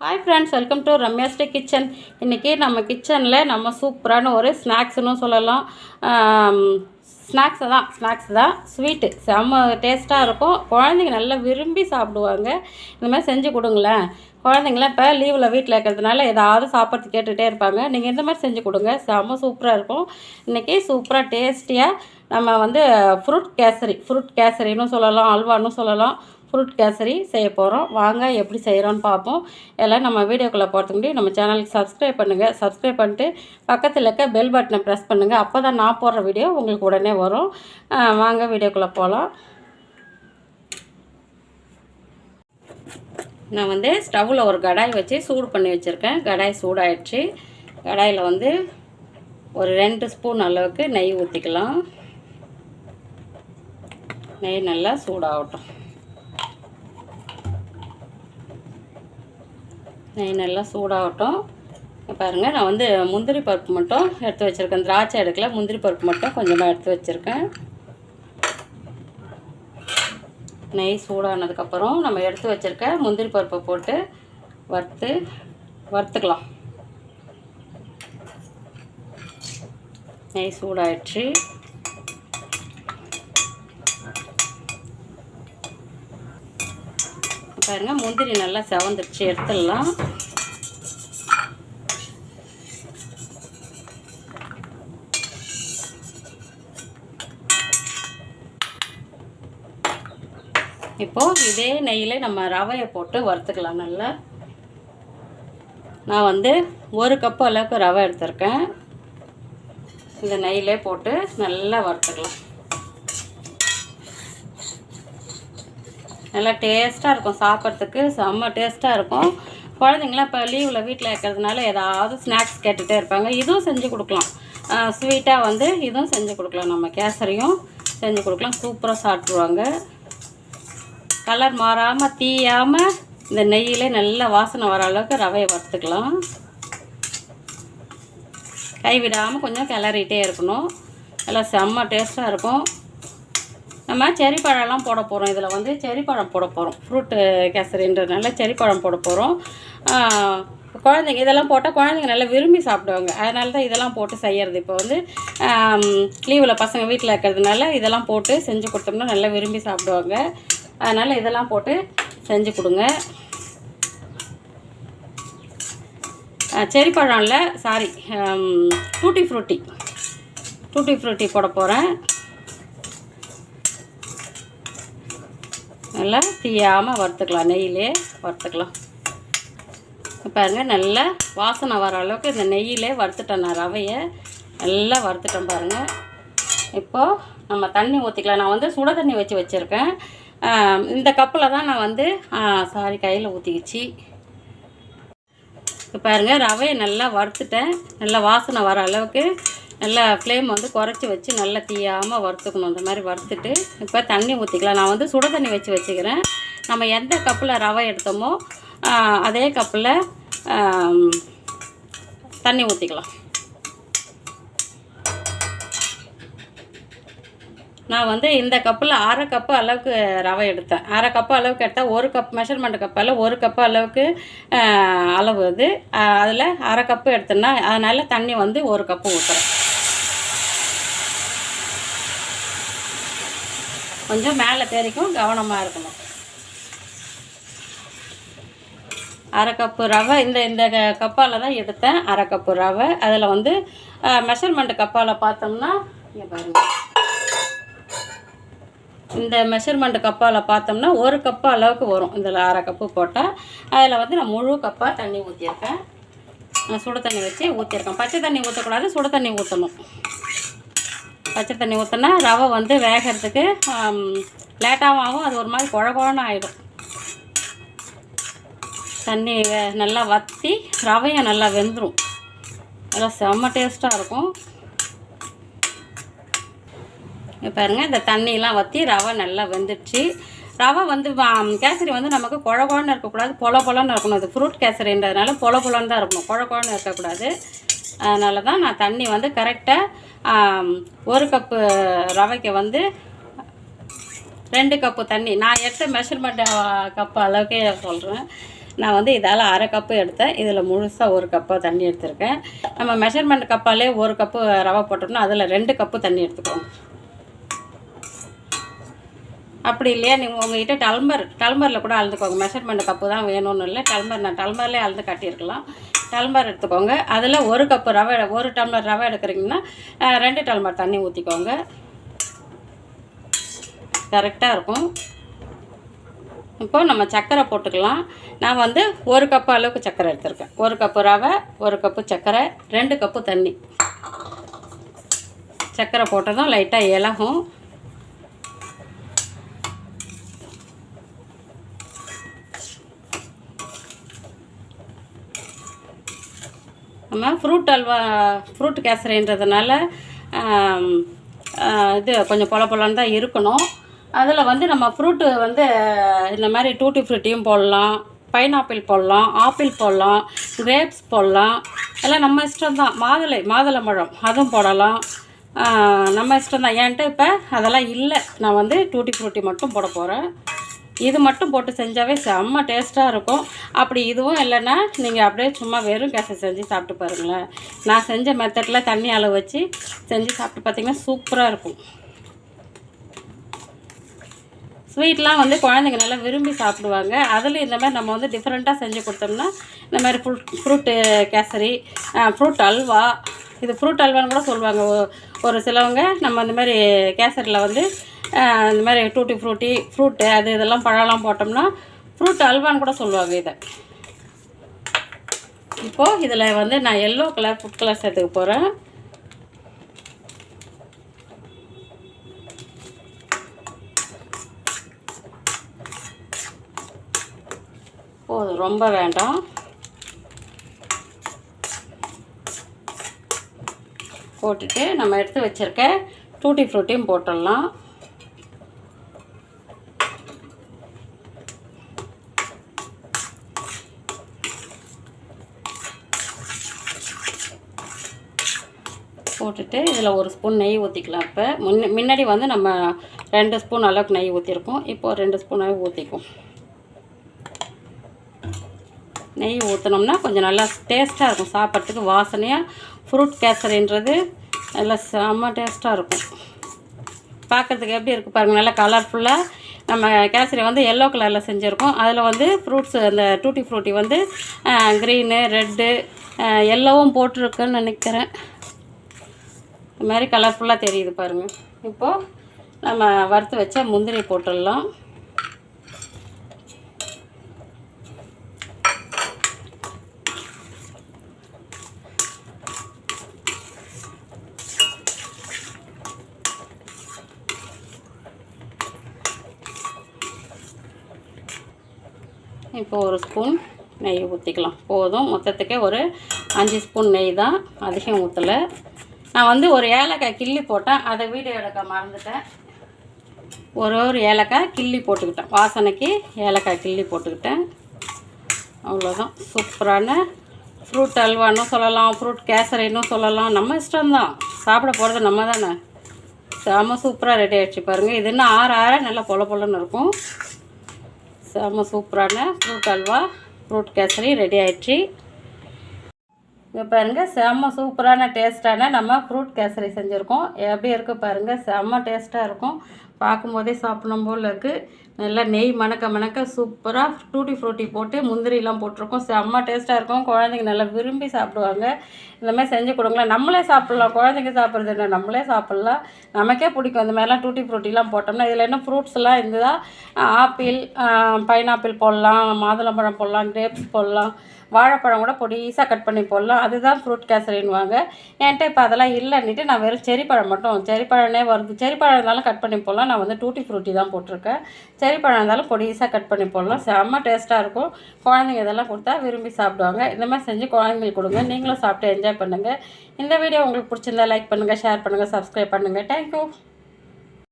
Hi friends, welcome to Ramya's day kitchen. இன்றைக்கி நம்ம கிச்சனில் நம்ம சூப்பரான ஒரு ஸ்நாக்ஸ்னு சொல்லலாம். ஸ்நாக்ஸ் தான் ஸ்வீட்டு செம்ம டேஸ்ட்டாக இருக்கும். குழந்தைங்க நல்லா விரும்பி சாப்பிடுவாங்க. இந்த மாதிரி செஞ்சு கொடுங்களேன். குழந்தைங்களாம் இப்போ லீவில் வீட்டில் இருக்கிறதுனால ஏதாவது சாப்பிட்றது கேட்டுகிட்டே இருப்பாங்க. நீங்கள் இந்த மாதிரி செஞ்சு கொடுங்க, செம்ம சூப்பராக இருக்கும். இன்றைக்கி சூப்பராக டேஸ்டியாக நம்ம ஃப்ரூட் கேசரின்னு சொல்லலாம், அல்வான்னு சொல்லலாம். ஃப்ரூட் கேசரி செய்ய போகிறோம். வாங்க எப்படி செய்கிறோன்னு பார்ப்போம். எல்லாம் நம்ம வீடியோக்குள்ளே போகிறதுக்கு முன்னாடி நம்ம சேனலுக்கு சப்ஸ்கிரைப் பண்ணுங்கள். சப்ஸ்கிரைப் பண்ணிட்டு பக்கத்தில் இருக்க பெல் பட்டனை ப்ரெஸ் பண்ணுங்கள். அப்போ தான் நான் போடுற வீடியோ உங்களுக்கு உடனே வரும். வாங்க வீடியோக்குள்ளே போகலாம். நான் ஸ்டவ்வில் ஒரு கடாய் வச்சு சூடு பண்ணி வச்சுருக்கேன். கடாய் சூடாயிடுச்சு. கடாயில் ஒரு 2 ஸ்பூன் அளவுக்கு நெய் ஊற்றிக்கலாம். நெய் நல்லா சூடாகட்டும். நெய் நல்லா சூடாகட்டும். பாருங்கள், நான் முந்திரி பருப்பு மட்டும் எடுத்து வச்சுருக்கேன். திராட்சை எடுக்கல, முந்திரி பருப்பு மட்டும் கொஞ்சமாக எடுத்து வச்சுருக்கேன். நெய் சூடானதுக்கப்புறம் நம்ம எடுத்து வச்சுருக்க முந்திரி பருப்பை போட்டு வறுத்துக்கலாம். நெய் சூடாயிடுச்சு. பாருங்கள், முந்திரி நல்லா செவந்துடுச்சு. எடுத்துடலாம். இப்போது இதே நெய்யில் நம்ம ரவையை போட்டு வறுத்துக்கலாம். நல்லா நான் 1 கப்பு அளவுக்கு ரவை எடுத்திருக்கேன். இந்த நெய்யிலே போட்டு நல்லா வறுத்துக்கலாம். நல்லா டேஸ்ட்டாக இருக்கும். சாப்பிட்றதுக்கு செம்ம டேஸ்ட்டாக இருக்கும். குழந்தைங்களாம் இப்போ லீவில் வீட்டில் இருக்கிறதுனால ஏதாவது ஸ்நாக்ஸ் கேட்டுகிட்டே இருப்பாங்க. இதுவும் செஞ்சு கொடுக்கலாம். ஸ்வீட்டாக இதுவும் செஞ்சு கொடுக்கலாம். நம்ம கேசரியும் செஞ்சு கொடுக்கலாம். சூப்பராக சாப்பிட்ருவாங்க. கலர் மாறாமல் தீயாமல் இந்த நெய்யிலே நல்லா வாசனை வர அளவுக்கு ரவையை வறுத்துக்கலாம். கைவிடாமல் கொஞ்சம் கிளறிட்டே இருக்கணும். நல்லா செம்ம டேஸ்ட்டாக இருக்கும். நம்ம செரி பழம்லாம் போட போகிறோம். இதில் செரி பழம் போட போகிறோம். ஃப்ரூட்டு கேசரின்றதுனால செரி பழம் போட போகிறோம். குழந்தைங்க இதெல்லாம் போட்டால் குழந்தைங்க நல்லா விரும்பி சாப்பிடுவாங்க. அதனால தான் இதெல்லாம் போட்டு செய்கிறது. இப்போ லீவில் பசங்க வீட்டில் இருக்கிறதுனால இதெல்லாம் போட்டு செஞ்சு கொடுத்தோம்னா நல்லா விரும்பி சாப்பிடுவாங்க. அதனால் இதெல்லாம் போட்டு செஞ்சு கொடுங்க. செரி பழம் இல்லை, சாரி, டூட்டி ஃப்ரூட்டி போட போகிறேன். நல்லா தீயாமல் வறுத்துக்கலாம். நெய்யிலே வறுத்துக்கலாம். பாருங்கள், நல்லா வாசனை வர அளவுக்கு இந்த நெய்யிலே வறுத்துட்டேன். நான் ரவையை நல்லா வறுத்துட்டேன். பாருங்கள், இப்போது நம்ம தண்ணி ஊற்றிக்கலாம். நான் சுட தண்ணி வச்சு வச்சுருக்கேன். இந்த கப்பில் தான் நான் கையில் ஊற்றிக்கிச்சு. இப்போ பாருங்கள், ரவையை நல்லா வறுத்துட்டேன். நல்லா வாசனை வர அளவுக்கு நல்லா ஃப்ளேம் குறைச்சி வச்சு நல்லா தீயாமல் வறுத்துக்கணும். இந்த மாதிரி வறுத்துட்டு இப்போ தண்ணி ஊற்றிக்கலாம். நான் சுட தண்ணி வச்சு வச்சுக்கிறேன். நம்ம எந்த கப்பில் ரவை எடுத்தோமோ அதே கப்பில் தண்ணி ஊற்றிக்கலாம். நான் இந்த கப்பில் 1/2 கப்பு அளவுக்கு ரவை எடுத்தேன். 1/2 கப்பு அளவுக்கு எடுத்தால் 1 கப் மெஷர்மெண்ட் கப்பால் 1 கப்பு அளவுக்கு அளவு அது. அதில் 1/2 கப்பு எடுத்தேன்னா அதனால் தண்ணி 1 கப்பு ஊற்றுறேன். கொஞ்சம் மேலே தேரிக்கும், கவனமாக இருக்கணும். 1/2 கப்பு ரவை இந்த கப்பால் தான் எடுத்தேன். 1/2 கப்பு ரவை. அதில் மெஷர்மெண்ட் கப்பால் பார்த்தோம்னா இங்கே பாருங்கள், இந்த மெஷர்மெண்ட் கப்பால் பார்த்தோம்னா 1 கப்பு அளவுக்கு வரும். இதில் 1/2 கப்பு போட்டால் அதில் நான் முழு கப்பாக தண்ணி ஊற்றியிருக்கேன். சுடு தண்ணி வச்சு ஊற்றிருக்கேன். பச்சை தண்ணி ஊற்றக்கூடாது, சுடு தண்ணி ஊற்றணும். பச்சை தண்ணி ஊற்றினா ரவை வேகிறதுக்கு லேட்டாகவும் ஆகும். அது ஒரு மாதிரி குழகுழன்னு ஆகிடும். தண்ணி நல்லா வற்றி ரவையை நல்லா வெந்துடும். நல்லா செம்ம டேஸ்ட்டாக இருக்கும். பாருங்கள், இந்த தண்ணியெலாம் வற்றி ரவை நல்லா வெந்துடுச்சு. ரவை கேசரி நமக்கு குழகுழன்னு இருக்கக்கூடாது, பொலன்னு இருக்கணும். அது ஃப்ரூட் கேசரின்றதுனால பொலன்னு தான் இருக்கணும், குழகுழன்னு இருக்கக்கூடாது. அதனால தான் நான் தண்ணி கரெக்டாக 1 கப்பு ரவைக்கு 2 கப்பு தண்ணி. நான் எடுத்த மெஷர்மெண்ட் கப்பு அளவுக்கே சொல்கிறேன். நான் வந்து இதால் 1/2 கப்பு எடுத்தேன். இதில் முழுசாக 1 கப்பு தண்ணி எடுத்திருக்கேன். நம்ம மெஷர்மெண்ட் கப்பாலே 1 கப்பு ரவை போட்டோம்னா அதில் 2 கப்பு தண்ணி எடுத்துக்கோங்க. அப்படி இல்லையா நீங்கள் உங்கள்கிட்ட டல்மரில் கூட அளந்துக்கோங்க. மெஷர்மெண்ட் கப்பு தான் வேணும்னு இல்லை, நான் டல்மர்லேயே அளந்து காட்டியிருக்கலாம். டல்மர் எடுத்துக்கோங்க. அதில் 1 கப்பு ரவை, 1 டம்ளர் ரவை எடுக்கிறீங்கன்னா 2 டம்ளர் தண்ணி ஊற்றிக்கோங்க. கரெக்டாக இருக்கும். இப்போது நம்ம சர்க்கரை போட்டுக்கலாம். நான் வந்து 1 கப்பு அளவுக்கு சர்க்கரை எடுத்திருக்கேன். 1 கப்பு ரவை, 1 கப்பு சர்க்கரை, 2 கப்பு தண்ணி. சர்க்கரை போட்டதும் லைட்டாக இலகும். நம்ம ஃப்ரூட் கேசரின்றதுனால இது கொஞ்சம் பொலன்னு தான் இருக்கணும். அதில் வந்து நம்ம ஃப்ரூட்டு வந்து இந்த மாதிரி டூட்டி ஃப்ரூட்டியும் போடலாம், பைனாப்பிள் போடலாம், ஆப்பிள் போடலாம், கிரேப்ஸ் போடலாம். எல்லாம் நம்ம இஷ்டம்தான். மாதுளம்பழம் அதுவும் போடலாம், நம்ம இஷ்டம்தான். ஏன்ட்டு இப்போ அதெல்லாம் இல்லை, நான் வந்து டூட்டி ஃப்ரூட்டி மட்டும் போட போகிறேன். இது மட்டும் போட்டு செஞ்சாவே செம்ம டேஸ்ட்டாக இருக்கும். அப்படி இதுவும் இல்லைன்னா நீங்கள் அப்படியே சும்மா வெறும் கேசரி செஞ்சு சாப்பிட்டு பாருங்களேன். நான் செஞ்ச மெத்தடில் தண்ணி அளவு வச்சு செஞ்சு சாப்பிட்டு பார்த்திங்கன்னா சூப்பராக இருக்கும். ஸ்வீட்லாம் வந்து குழந்தைங்க நல்லா விரும்பி சாப்பிடுவாங்க. அதில் இந்த மாதிரி நம்ம வந்து டிஃப்ரெண்ட்டாக செஞ்சு கொடுத்தோம்னா இந்த மாதிரி ஃப்ரூட்டு கேசரி, ஃப்ரூட் அல்வா, இது ஃப்ரூட் அல்வான்னு கூட சொல்லுவாங்க ஒரு சிலவங்க. நம்ம இந்த மாதிரி கேசரியில் வந்து இந்த மாதிரி டூட்டி ஃப்ரூட்டு இதெல்லாம் பழம்லாம் போட்டோம்னா ஃப்ரூட் அல்வான்னு கூட சொல்லுவாங்க இதை. இப்போது இதில் வந்து நான் எல்லோ கலர் ஃபுட் கலர் சேர்த்துக்க போகிறேன். போதும், ரொம்ப வேண்டாம். போட்டுட்டு நம்ம எடுத்து வச்சுருக்க டூட்டி ஃப்ரூட்டியும் போட்டுடலாம். போட்டுட்டு இதில் 1 ஸ்பூன் நெய் ஊற்றிக்கலாம். இப்போ முன்னாடி வந்து நம்ம 2 ஸ்பூன் அளவுக்கு நெய் ஊற்றிருக்கோம். இப்போது 2 ஸ்பூனாகவே ஊற்றிக்கும். நெய் ஊற்றினோம்னா கொஞ்சம் நல்லா டேஸ்ட்டாக இருக்கும் சாப்பிட்றதுக்கு. வாசனையாக ஃப்ரூட் கேசரின்றது நல்லா செம்ம டேஸ்ட்டாக இருக்கும். பார்க்குறதுக்கு எப்படி இருக்குது பாருங்கள், நல்லா கலர்ஃபுல்லாக. நம்ம கேசரி வந்து எல்லோ கலரில் செஞ்சுருக்கோம். அதில் வந்து ஃப்ரூட்ஸ், அந்த டூட்டி ஃப்ரூட்டி வந்து க்ரீனு, ரெட்டு, எல்லோவும் போட்டிருக்குன்னு நினைக்கிறேன். இது மாதிரி கலர்ஃபுல்லாக தெரியுது பாருங்கள். இப்போது நம்ம வறுத்து வச்ச முந்திரி போட்டுடலாம். இப்போ 1 ஸ்பூன் நெய் ஊற்றிக்கலாம். போதும், மொத்தத்துக்கே ஒரு 5 ஸ்பூன் நெய் தான், அதிகம் ஊற்றலை. நான் வந்து ஒரு ஏலக்காய் கிள்ளி போட்டேன், அதை வீடியோ எடுக்க மறந்துட்டேன். ஒரு ஏலக்காய் கிள்ளி போட்டுக்கிட்டேன், வாசனைக்கு ஏலக்காய் கிள்ளி போட்டுக்கிட்டேன். அவ்வளோதான். சூப்பரான ஃப்ரூட் அல்வான்னு சொல்லலாம், ஃப்ரூட் கேசரின்னு சொல்லலாம். நம்ம இஷ்டம்தான், சாப்பிட போகிறது நம்ம தானே. செம்ம சூப்பராக ரெடி ஆகிடுச்சு பாருங்கள். இது இன்னும் ஆற நல்லா பொலன்னு இருக்கும். செம்ம சூப்பரான fruit halwa, fruit kesari ready ஆகிடுச்சு. இங்கே பாருங்கள், செம்ம சூப்பரான டேஸ்ட்டான நம்ம ஃப்ரூட் கேசரி செஞ்சுருக்கோம். எப்படி இருக்குது பாருங்கள், செம்ம டேஸ்ட்டாக இருக்கும். பார்க்கும்போதே சாப்பிடணும் போல் இருக்குது. நல்லா நெய் மணக்க சூப்பராக டூட்டி ஃப்ரூட்டி போட்டு முந்திரிலாம் போட்டிருக்கோம். செம்ம டேஸ்ட்டாக இருக்கும். குழந்தைங்க நல்லா விரும்பி சாப்பிடுவாங்க. இந்தமாதிரி செஞ்சு கொடுங்களேன். நம்மளே சாப்பிட்லாம், குழந்தைங்க சாப்பிட்றது இல்லை, நம்மளே சாப்பிட்லாம். நமக்கே பிடிக்கும் இந்த மாதிரிலாம் டூட்டி ஃப்ரூட்டிலாம் போட்டோம்னா. இதில் என்ன ஃப்ரூட்ஸ்லாம் இருந்ததா, ஆப்பிள், பைனாப்பிள் போடலாம், மாதுளம்பழம் போடலாம், கிரேப்ஸ் போடலாம், வாழைப்பழம் கூட பொடிசாக கட் பண்ணி போடலாம். அதுதான் ஃப்ரூட் கேசரின்வாங்க. என்கிட்ட இப்போ அதெல்லாம் இல்லைன்னுட்டு நான் வெறும் செரிப்பழம் மட்டும், செரிப்பழனே வருது, செரிப்பழம் இருந்தாலும் கட் பண்ணி போடலாம். நான் வந்து டூட்டி ஃப்ரூட்டி தான் போட்டிருக்கேன். செரிப்பழம் இருந்தாலும் பொடிசாக கட் பண்ணி போடலாம். செம்ம டேஸ்ட்டாக இருக்கும். குழந்தைங்க இதெல்லாம் கொடுத்தா விரும்பி சாப்பிடுவாங்க. இந்த மாதிரி செஞ்சு குழந்தைங்களுக்கு கொடுங்க. நீங்களும் சாப்பிட்டு என்ஜாய் பண்ணுங்கள். இந்த வீடியோ உங்களுக்கு பிடிச்சிருந்தா லைக் பண்ணுங்கள், ஷேர் பண்ணுங்கள், சப்ஸ்கிரைப் பண்ணுங்கள். தேங்க்யூ.